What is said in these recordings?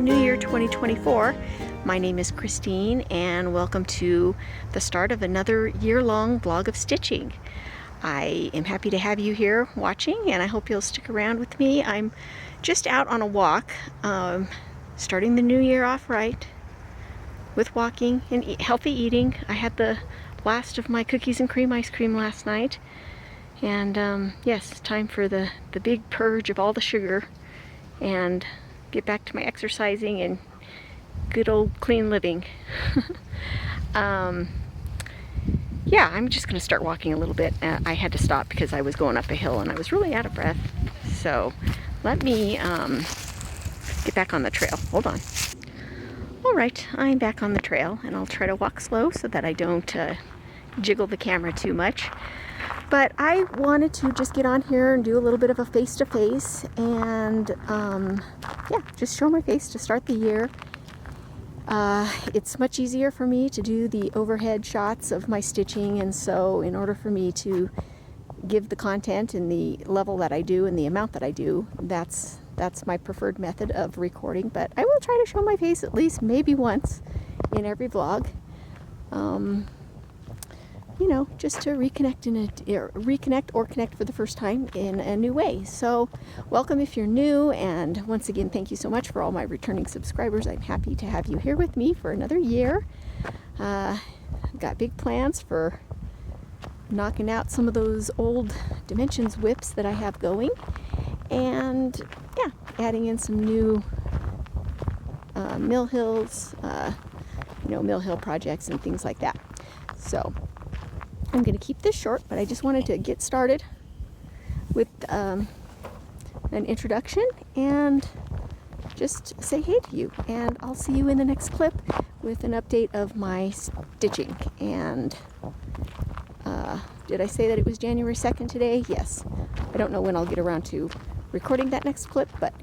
New Year 2024. My name is Christine and welcome to the start of another year-long vlog of stitching. I am happy to have you here watching and I hope you'll stick around with me. I'm just out on a walk, starting the new year off right with walking and healthy eating. I had the last of my cookies and cream ice cream last night, and yes, time for the big purge of all the sugar and get back to my exercising and good old clean living. Yeah, I'm just going to start walking a little bit. I had to stop because I was going up a hill and I was really out of breath. So let me get back on the trail. Hold on. All right, I'm back on the trail and I'll try to walk slow so that I don't jiggle the camera too much. But I wanted to just get on here and do a little bit of a face-to-face and yeah, just show my face to start the year. It's much easier for me to do the overhead shots of my stitching, and so in order for me to give the content in the level that I do and the amount that I do, that's my preferred method of recording. But I will try to show my face at least maybe once in every vlog. You know, just to reconnect or connect for the first time in a new way. So welcome if you're new, and once again, thank you so much for all my returning subscribers. I'm happy to have you here with me for another year. Got big plans for knocking out some of those old Dimensions whips that I have going, and yeah, adding in some new mill hills, mill hill projects and things like that. So I'm going to keep this short, but I just wanted to get started with an introduction and just say hey to you. And I'll see you in the next clip with an update of my stitching. And did I say that it was January 2nd today? Yes. I don't know when I'll get around to recording that next clip, but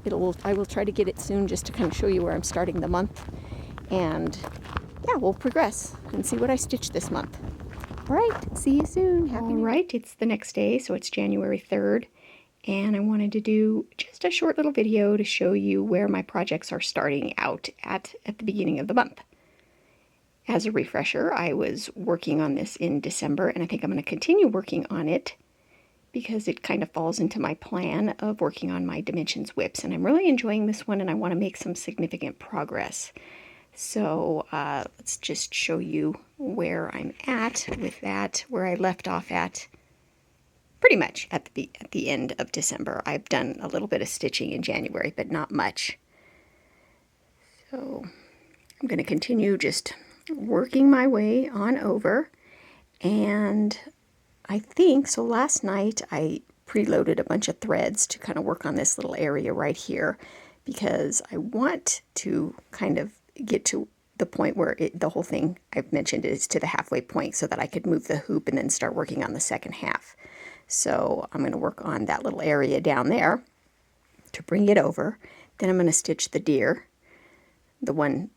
I will try to get it soon just to kind of show you where I'm starting the month. And yeah, we'll progress and see what I stitched this month. All right, see you soon. All right, it's the next day, so it's January 3rd, and I wanted to do just a short little video to show you where my projects are starting out at the beginning of the month. As a refresher, I was working on this in December, and I think I'm going to continue working on it because it kind of falls into my plan of working on my Dimensions whips, and I'm really enjoying this one, and I want to make some significant progress. So let's just show you where I'm at with that, where I left off at pretty much at the end of December. I've done a little bit of stitching in January, but not much. So I'm going to continue just working my way on over. And I think, so last night I preloaded a bunch of threads to kind of work on this little area right here, because I want to kind of get to the point where the whole thing I've mentioned is to the halfway point so that I could move the hoop and then start working on the second half. So I'm going to work on that little area down there to bring it over. Then I'm going to stitch the deer, the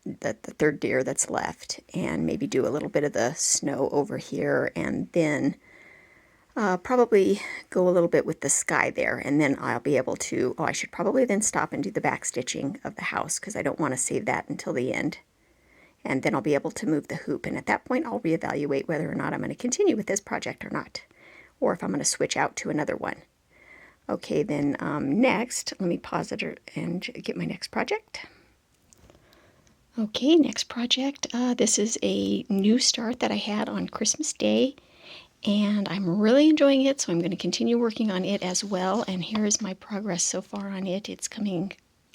third deer that's left, and maybe do a little bit of the snow over here, and then probably go a little bit with the sky there, and then I'll be able to, I should probably then stop and do the back stitching of the house because I don't want to save that until the end. And then I'll be able to move the hoop, and at that point I'll reevaluate whether or not I'm going to continue with this project or not, or if I'm going to switch out to another one. Okay, then next, let me pause it and get my next project. Okay, next project. This is a new start that I had on Christmas Day, and I'm really enjoying it, so I'm going to continue working on it as well. And here is my progress so far on it. It's coming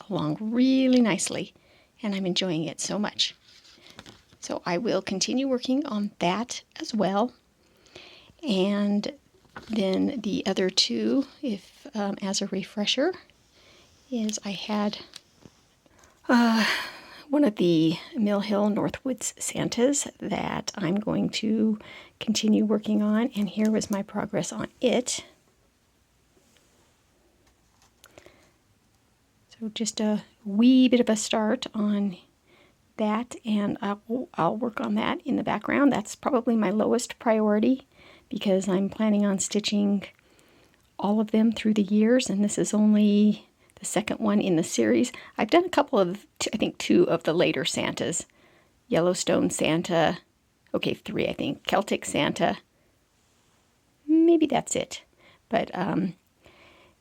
along really nicely, and I'm enjoying it so much. So I will continue working on that as well. And then the other two, if as a refresher, is I had one of the Mill Hill Northwoods Santas that I'm going to continue working on, and here was my progress on it. So just a wee bit of a start on that, and I'll work on that in the background. That's probably my lowest priority because I'm planning on stitching all of them through the years, and this is the second one in the series. I've done a couple of, I think 2 of the later Santas. Yellowstone Santa, okay, 3 I think, Celtic Santa, maybe that's it. But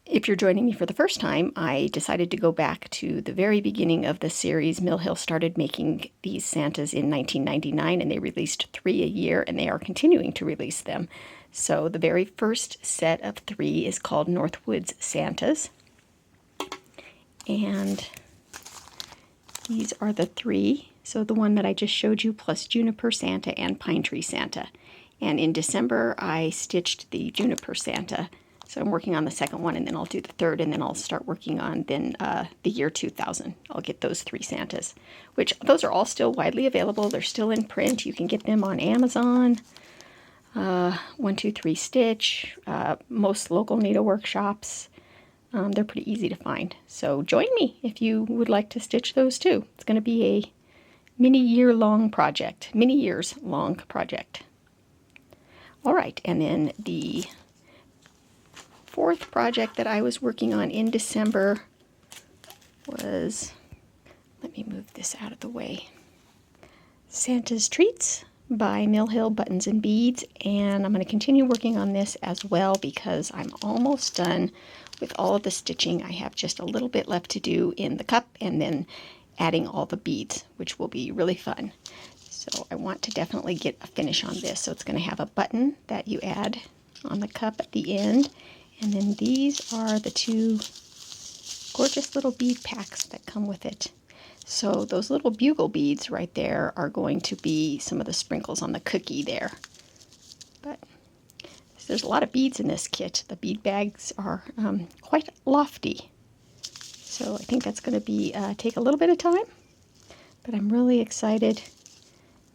if you're joining me for the first time, I decided to go back to the very beginning of the series. Mill Hill started making these Santas in 1999, and they released 3 a year, and they are continuing to release them. So the very first set of 3 is called Northwoods Santas. And these are the 3. So the one that I just showed you, plus Juniper Santa and Pine Tree Santa. And in December, I stitched the Juniper Santa. So I'm working on the second one, and then I'll do the third, and then I'll start working on then the year 2000. I'll get those 3 Santas, which those are all still widely available. They're still in print. You can get them on Amazon, 123 Stitch, most local needlework shops. They're pretty easy to find. So join me if you would like to stitch those too. It's going to be a many years long project. All right, and then the 4th project that I was working on in December was, let me move this out of the way, Santa's Treats by Mill Hill Buttons and Beads, and I'm going to continue working on this as well because I'm almost done with all of the stitching. I have just a little bit left to do in the cup and then adding all the beads, which will be really fun. So I want to definitely get a finish on this. So it's going to have a button that you add on the cup at the end. And then these are the 2 gorgeous little bead packs that come with it. So those little bugle beads right there are going to be some of the sprinkles on the cookie there. But there's a lot of beads in this kit. The bead bags are quite lofty. So I think that's going to be take a little bit of time. But I'm really excited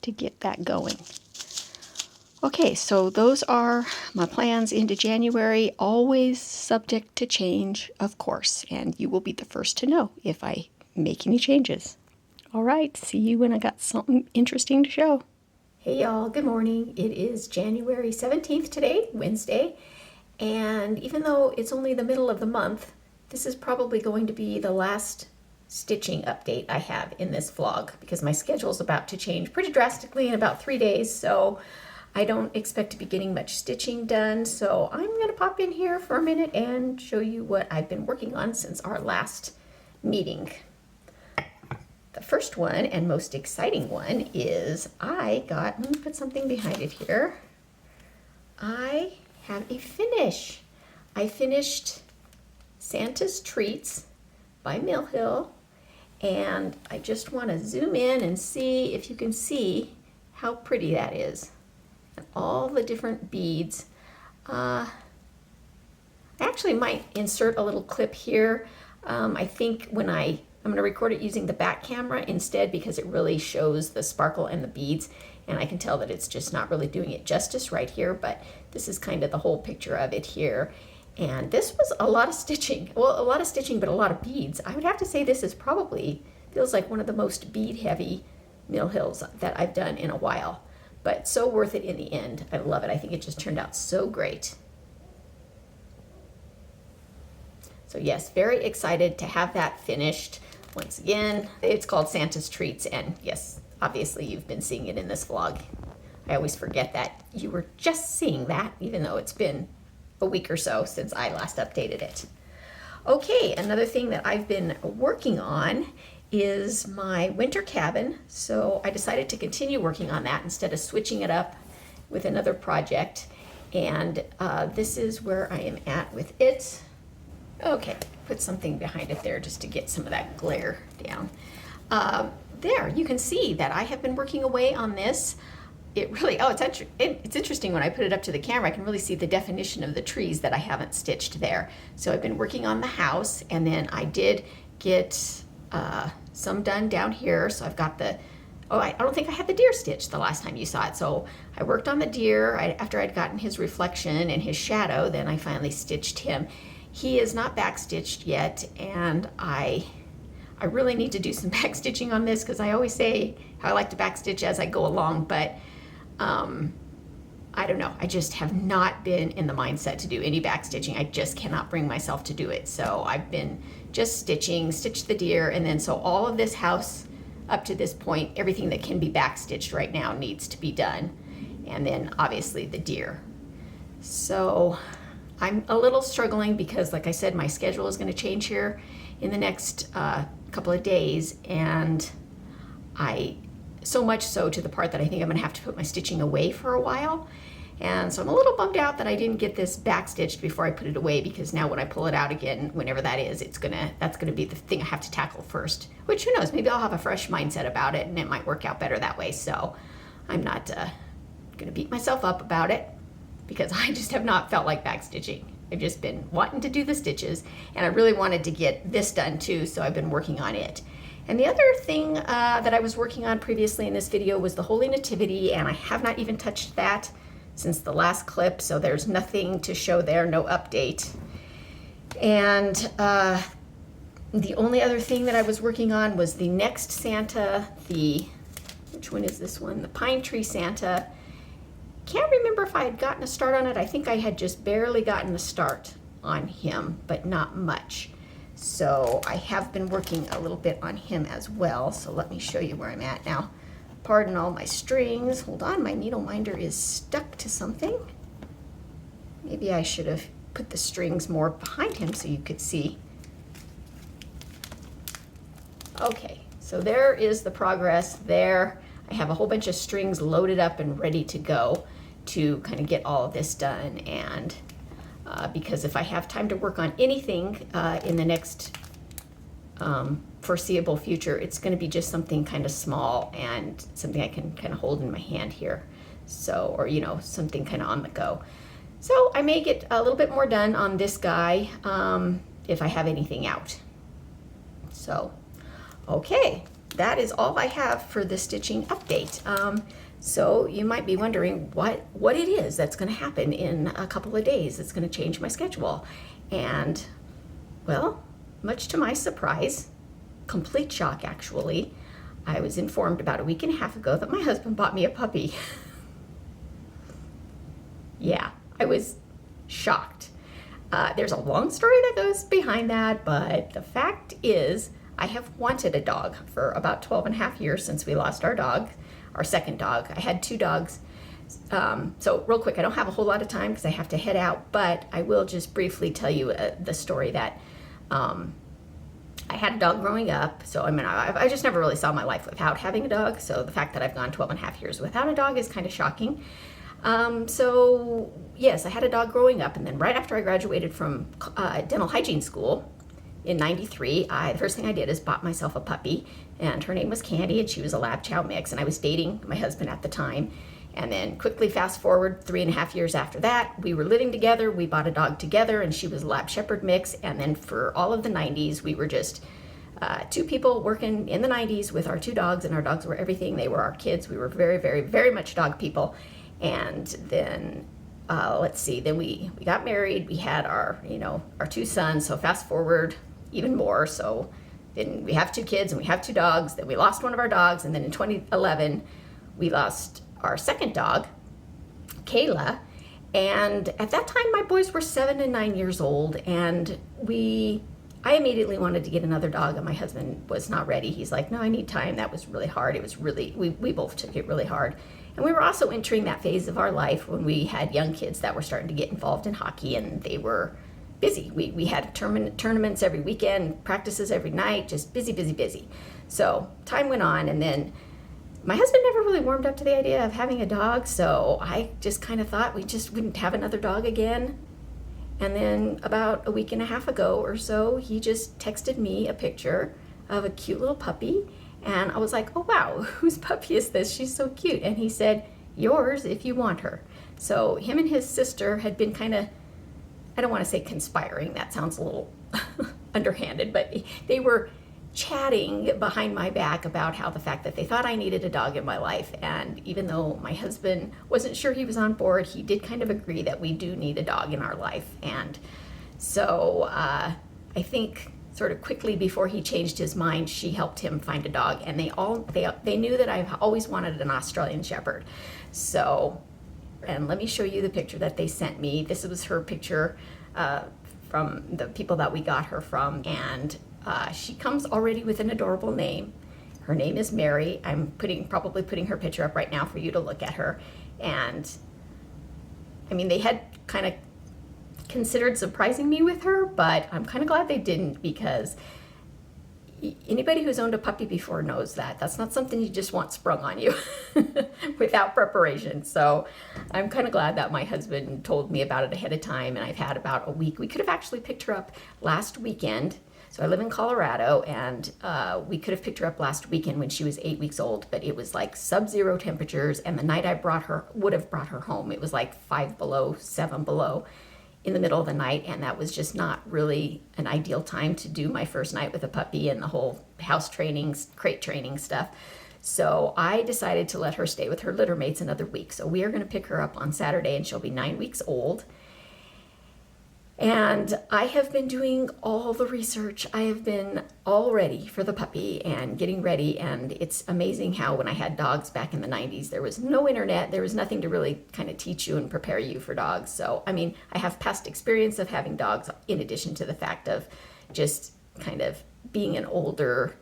to get that going. Okay, so those are my plans into January, always subject to change, of course, and you will be the first to know if I make any changes. All right, see you when I got something interesting to show. Hey y'all, good morning. It is January 17th today, Wednesday, and even though it's only the middle of the month, this is probably going to be the last stitching update I have in this vlog because my schedule is about to change pretty drastically in about 3 days, so I don't expect to be getting much stitching done, so I'm going to pop in here for a minute and show you what I've been working on since our last meeting. The first one and most exciting one is let me put something behind it here. I have a finish. I finished Santa's Treats by Mill Hill, and I just want to zoom in and see if you can see how pretty that is. And all the different beads. I actually might insert a little clip here. I think I'm going to record it using the back camera instead because it really shows the sparkle and the beads, and I can tell that it's just not really doing it justice right here, but this is kind of the whole picture of it here. And this was a lot of stitching. Well, a lot of stitching, but a lot of beads. I would have to say this is probably, feels like one of the most bead heavy Mill Hills that I've done in a while. But so worth it in the end. I love it. I think it just turned out so great. So yes, very excited to have that finished. Once again, it's called Santa's Treats, and yes, obviously you've been seeing it in this vlog. I always forget that you were just seeing that, even though it's been a week or so since I last updated it. Okay, another thing that I've been working on is my winter cabin. So I decided to continue working on that instead of switching it up with another project. And this is where I am at with it. Okay, put something behind it there just to get some of that glare down. There, you can see that I have been working away on this. It really, it's interesting when I put it up to the camera, I can really see the definition of the trees that I haven't stitched there. So I've been working on the house, and then I did get some done down here. So I've got I don't think I had the deer stitched the last time you saw it. So I worked on the deer. After I'd gotten his reflection and his shadow, then I finally stitched him. He is not back stitched yet, and I really need to do some back stitching on this because I always say how I like to back stitch as I go along, but I don't know. I just have not been in the mindset to do any back stitching. I just cannot bring myself to do it. So I've been just stitching, stitched the deer, and then so all of this house up to this point, everything that can be back stitched right now needs to be done. And then obviously the deer. So I'm a little struggling because, like I said, my schedule is going to change here in the next couple of days, and so much so to the part that I think I'm going to have to put my stitching away for a while. And so I'm a little bummed out that I didn't get this back stitched before I put it away, because now when I pull it out again, whenever that is, that's gonna be the thing I have to tackle first. Which, who knows, maybe I'll have a fresh mindset about it and it might work out better that way. So I'm not gonna beat myself up about it, because I just have not felt like back stitching. I've just been wanting to do the stitches, and I really wanted to get this done too, so I've been working on it. And the other thing that I was working on previously in this video was the Holy Nativity, and I have not even touched that since the last clip, so there's nothing to show there, no update. And the only other thing that I was working on was the next Santa, which one is this one? The Pine Tree Santa. Can't remember if I had gotten a start on it. I think I had just barely gotten a start on him, but not much. So I have been working a little bit on him as well. So let me show you where I'm at now. Pardon all my strings. Hold on, my needle minder is stuck to something. Maybe I should have put the strings more behind him so you could see. Okay, so there is the progress there. I have a whole bunch of strings loaded up and ready to go to kind of get all of this done. And because if I have time to work on anything in the next foreseeable future, it's going to be just something kind of small and something I can kind of hold in my hand here. So, or, you know, something kind of on the go. So I may get a little bit more done on this guy if I have anything out. So, okay, that is all I have for the stitching update. So you might be wondering what it is that's going to happen in a couple of days that's going to change my schedule. And, well, much to my surprise, complete shock actually, I was informed about a week and a half ago that my husband bought me a puppy. Yeah, I was shocked. There's a long story that goes behind that, but the fact is I have wanted a dog for about 12 and a half years since we lost our dog, our second dog. I had 2 dogs. So real quick, I don't have a whole lot of time because I have to head out, but I will just briefly tell you the story that I had a dog growing up. So I mean, I just never really saw my life without having a dog. So the fact that I've gone 12 and a half years without a dog is kind of shocking. So yes, I had a dog growing up, and then right after I graduated from dental hygiene school in '93, the first thing I did is bought myself a puppy, and her name was Candy, and she was a lab chow mix, and I was dating my husband at the time. And then quickly fast forward 3.5 years after that, we were living together, we bought a dog together, and she was a lab shepherd mix. And then for all of the 90s, we were just 2 people working in the 90s with our 2 dogs, and our dogs were everything. They were our kids. We were very, very, very much dog people. And then let's see, then we got married. We had our 2 sons. So fast forward even more. So then we have 2 kids and we have 2 dogs. Then we lost one of our dogs. And then in 2011, we lost our second dog, Kayla. And at that time, my boys were 7 and 9 years old. And I immediately wanted to get another dog, and my husband was not ready. He's like, no, I need time. That was really hard. It was really, we both took it really hard. And we were also entering that phase of our life when we had young kids that were starting to get involved in hockey, and they were busy. We had tournaments every weekend, practices every night, just busy, busy, busy. So time went on, and then my husband never really warmed up to the idea of having a dog, so I just kind of thought we just wouldn't have another dog again. And then about a week and a half ago or so, he just texted me a picture of a cute little puppy. And I was like, oh, wow, whose puppy is this? She's so cute. And he said, yours if you want her. So him and his sister had been kind of, I don't want to say conspiring. That sounds a little underhanded, but they were chatting behind my back about how the fact that they thought I needed a dog in my life. And even though my husband wasn't sure he was on board, he did kind of agree that we do need a dog in our life. And so I think sort of quickly before he changed his mind, she helped him find a dog. And they knew that I've always wanted an Australian Shepherd. So, and let me show you the picture that they sent me. This was her picture from the people that we got her from, and she comes already with an adorable name. Her name is Mary. I'm probably putting her picture up right now for you to look at her. And I mean, they had kind of considered surprising me with her, but I'm kind of glad they didn't, because anybody who's owned a puppy before knows that that's not something you just want sprung on you without preparation. So I'm kind of glad that my husband told me about it ahead of time, and I've had about a week. We could have actually picked her up last weekend. So I live in Colorado, and we could have picked her up last weekend when she was 8 weeks old, but it was like sub-zero temperatures, and the night I would have brought her home, it was like 5 below, 7 below in the middle of the night, and that was just not really an ideal time to do my first night with a puppy and the whole house training, crate training stuff. So I decided to let her stay with her litter mates another week. So we are going to pick her up on Saturday, and she'll be 9 weeks old. And I have been doing all the research. I have been all ready for the puppy and getting ready. And it's amazing how when I had dogs back in the 90s, there was no internet. There was nothing to really kind of teach you and prepare you for dogs. So, I mean, I have past experience of having dogs in addition to the fact of just kind of being an older,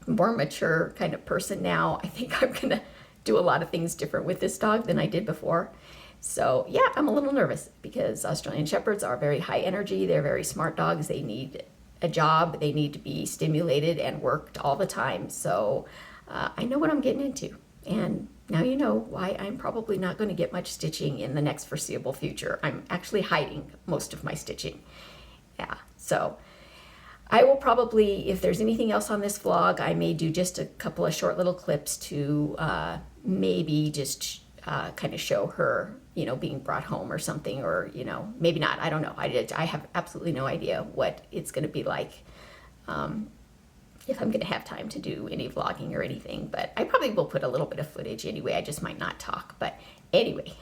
more mature kind of person now. I think I'm going to do a lot of things different with this dog than I did before. So yeah, I'm a little nervous because Australian Shepherds are very high energy. They're very smart dogs. They need a job. They need to be stimulated and worked all the time. So I know what I'm getting into. And now you know why I'm probably not going to get much stitching in the next foreseeable future. I'm actually hiding most of my stitching. Yeah, so I will probably, if there's anything else on this vlog, I may do just a couple of short little clips to maybe just kind of show her, you know, being brought home or something, or, you know, maybe not. I don't know. I have absolutely no idea what it's going to be like, if I'm going to have time to do any vlogging or anything. But I probably will put a little bit of footage anyway. I just might not talk. But anyway,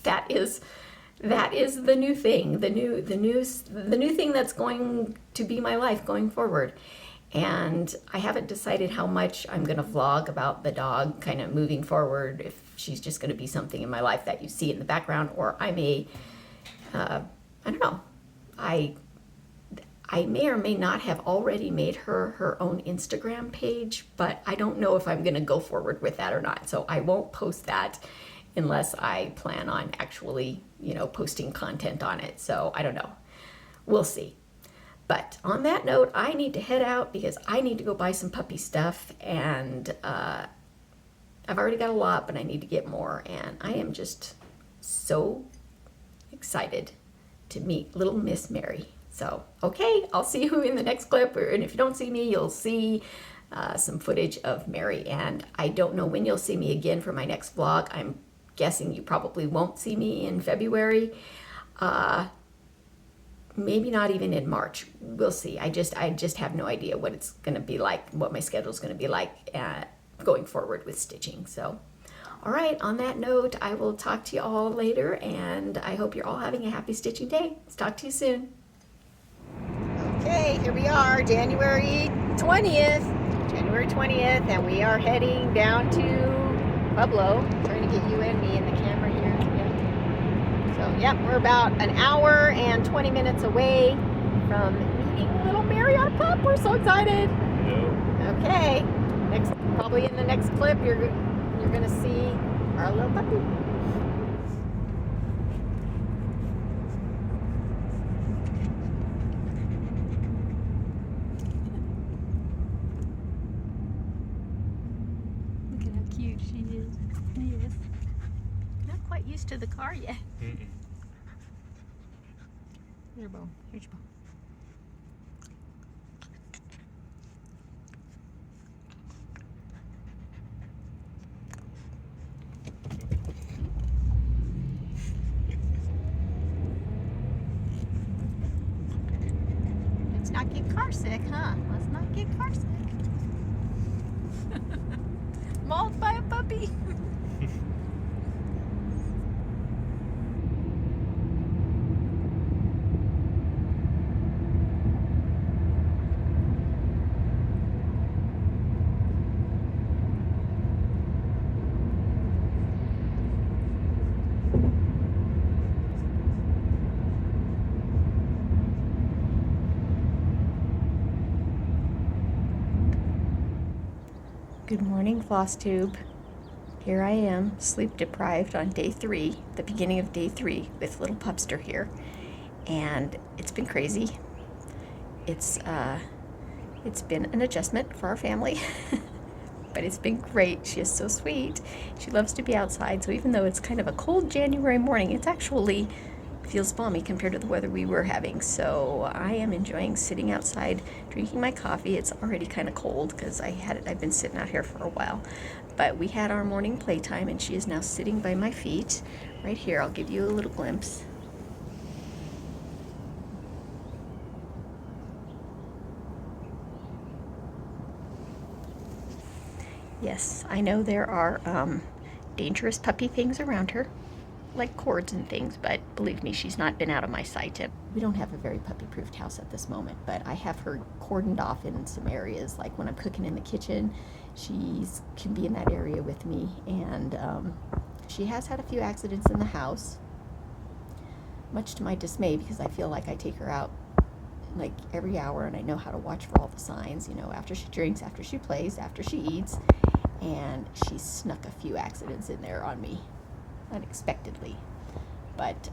that is the new thing, the new thing that's going to be my life going forward. And I haven't decided how much I'm going to vlog about the dog kind of moving forward, if she's just going to be something in my life that you see in the background, or I may, I don't know, I may or may not have already made her own Instagram page, but I don't know if I'm going to go forward with that or not. So I won't post that unless I plan on actually, you know, posting content on it. So I don't know. We'll see. But on that note, I need to head out because I need to go buy some puppy stuff, and I've already got a lot, but I need to get more, and I am just so excited to meet little Miss Mary. So, okay, I'll see you in the next clip, and if you don't see me, you'll see some footage of Mary, and I don't know when you'll see me again for my next vlog. I'm guessing you probably won't see me in February. Maybe not even in March. We'll see. I just have no idea what it's going to be like, what my schedule is going to be like going forward with stitching. So, all right, on that note, I will talk to you all later, and I hope you're all having a happy stitching day. Let's talk to you soon. Okay, here we are, January 20th, and we are heading down to Pueblo. I'm trying to get you and me in the camera here. So, yep, we're about an hour and 20 minutes away from meeting little Mary, our pup. We're so excited. Hello. Okay, probably in the next clip, you're gonna see our little puppy. Look at how cute she is. Yes. Not quite used to the car yet. Here's your bone. Here's your bone. Let's not get car sick, huh? Let's not get car sick. Mauled by a puppy. Good morning, Flosstube. Here I am, sleep deprived on day 3, the beginning of day 3, with little pupster here. And it's been crazy. It's been an adjustment for our family, but it's been great. She is so sweet. She loves to be outside, so even though it's kind of a cold January morning, it's actually feels balmy compared to the weather we were having. So I am enjoying sitting outside, drinking my coffee. It's already kind of cold because I've been sitting out here for a while. But we had our morning playtime, and she is now sitting by my feet right here. I'll give you a little glimpse. Yes, I know there are dangerous puppy things around her, like cords and things, but believe me, she's not been out of my sight. We don't have a very puppy-proofed house at this moment, but I have her cordoned off in some areas, like when I'm cooking in the kitchen, she can be in that area with me, and she has had a few accidents in the house, much to my dismay, because I feel like I take her out like every hour, and I know how to watch for all the signs, you know, after she drinks, after she plays, after she eats, and she snuck a few accidents in there on me unexpectedly. But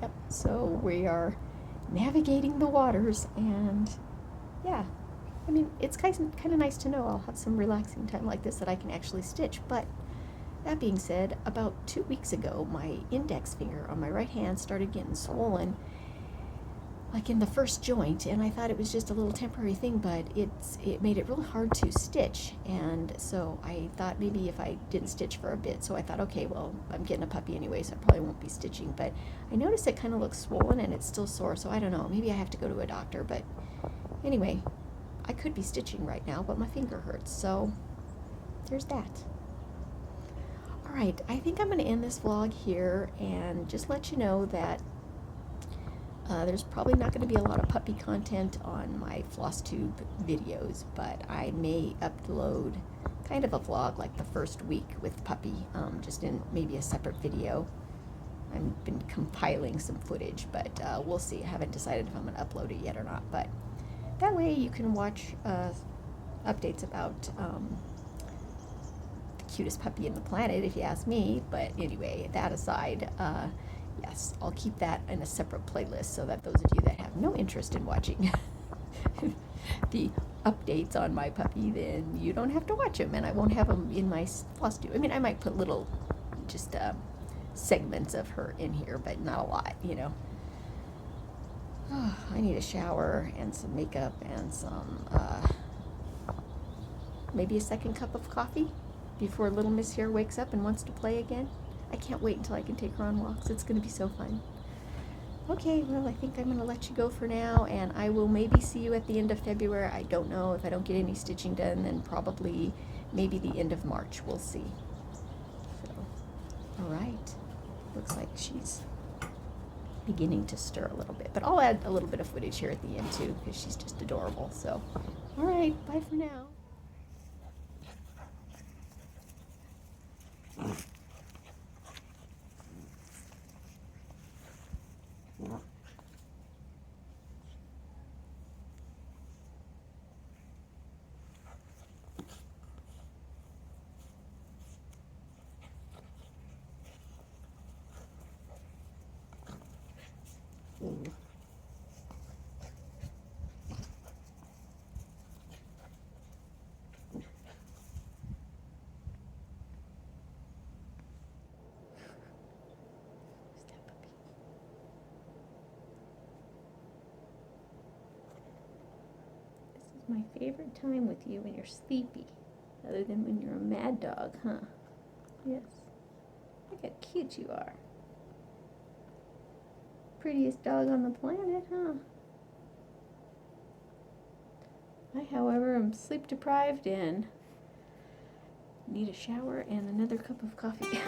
yep, so we are navigating the waters, and yeah, I mean, it's kind of nice to know I'll have some relaxing time like this that I can actually stitch. But that being said, about 2 weeks ago, my index finger on my right hand started getting swollen, like in the first joint, and I thought it was just a little temporary thing, but it made it really hard to stitch, and so I thought maybe if I didn't stitch for a bit, so I thought, okay, well, I'm getting a puppy anyway, so I probably won't be stitching, but I noticed it kind of looks swollen and it's still sore, so I don't know, maybe I have to go to a doctor, but anyway, I could be stitching right now, but my finger hurts, so there's that. Alright, I think I'm going to end this vlog here and just let you know that there's probably not going to be a lot of puppy content on my Flosstube videos, but I may upload kind of a vlog like the first week with puppy, just in maybe a separate video. I've been compiling some footage, but we'll see. I haven't decided if I'm going to upload it yet or not, but that way you can watch updates about the cutest puppy in the planet, if you ask me. But anyway, that aside, yes, I'll keep that in a separate playlist so that those of you that have no interest in watching the updates on my puppy, then you don't have to watch them, and I won't have them in my Flosstube. I mean, I might put little, just segments of her in here, but not a lot, you know. Oh, I need a shower and some makeup and some, maybe a second cup of coffee before little Miss here wakes up and wants to play again. I can't wait until I can take her on walks. It's going to be so fun. Okay, well, I think I'm going to let you go for now, and I will maybe see you at the end of February. I don't know. If I don't get any stitching done, then probably maybe the end of March. We'll see. So, all right. Looks like she's beginning to stir a little bit, but I'll add a little bit of footage here at the end too, because she's just adorable. So, all right, bye for now. My favorite time with you when you're sleepy, other than when you're a mad dog, huh? Yes. Look how cute you are. Prettiest dog on the planet, huh? I, however, am sleep deprived and need a shower and another cup of coffee.